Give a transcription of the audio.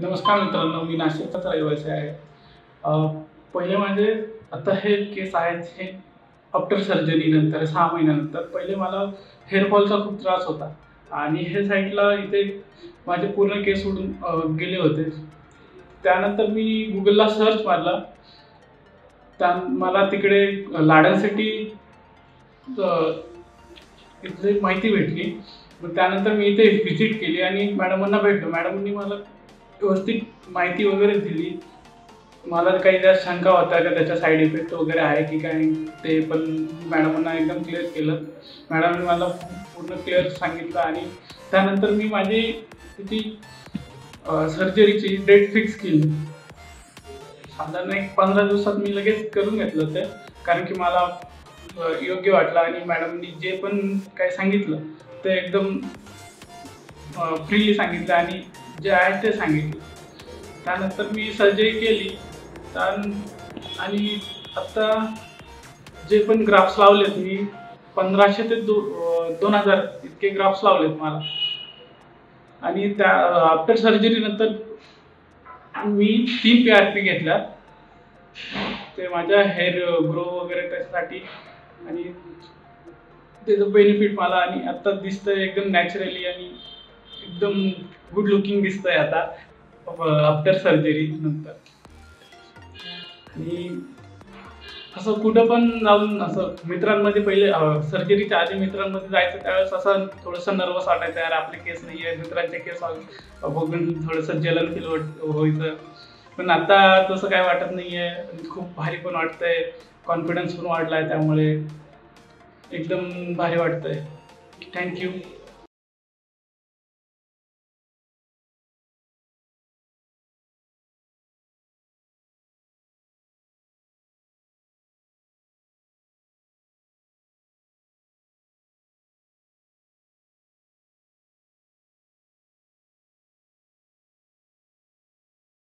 नमस्कार मित्रांनो, मी नाशिकचाच रहिवासी आहे. पहिले माझे आता हे केस आहेत हे आफ्टर सर्जरी नंतर 6 महिन्यानंतर. पहिले मला हेअर फॉलचा खूप त्रास होता आणि हे साईडला इथे माझे पूर्ण केस उडून गेले होते. त्यानंतर मी Googleला सर्च मारला. मला तिकडे लाडांसाठी इथली माहिती भेटली. मग त्यानंतर मी इथे व्हिजिट केली आणि मॅडमांना भेटलो. मॅडमांनी मला व्यवस्थित माहिती वगैरे दिली. मला काही त्या शंका होत्या का त्याचा साईड इफेक्ट वगैरे आहे की काय, ते पण मॅडमांना एकदम क्लिअर केलं. मॅडमने मला पूर्ण क्लिअर सांगितलं आणि त्यानंतर मी माझी तिची सर्जरीची डेट फिक्स केली. साधारण एक 15 दिवसात मी लगेच करून घेतलं ते, कारण की मला योग्य वाटलं आणि मॅडमनी जे पण काही सांगितलं ते एकदम फ्रीली सांगितलं आणि जे आहे ते सांगितलं. त्यानंतर मी सर्जरी केली. आणि आत्ता जे पण ग्राफ्स लावलेत मी 1500 ते 2000 इतके ग्राफ्स लावलेत मला. आणि त्या आफ्टर सर्जरीनंतर मी 3 PRP घेतल्या. ते माझ्या हेअर ग्रो वगैरे त्याच्यासाठी आणि त्याचं बेनिफिट मला आणि आता दिसतंय एकदम नॅचरली आणि एकदम गुड लुकिंग दिसतंय आता आफ्टर सर्जरी नंतर. आणि असं कुठं पण जाऊन असं मित्रांमध्ये पहिले सर्जरीच्या आधी मित्रांमध्ये जायचं त्यावेळेस असं थोडंसं नर्वस वाटायचं, यार आपले केस नाही आहे, मित्रांचे केस बघून थोडंसं जलन फील व्हायचं. पण आता तसं काय वाटत नाही आहे. खूप भारी पण वाटतंय, कॉन्फिडन्स पण वाढला आहे, त्यामुळे एकदम भारी वाटतंय. थँक्यू.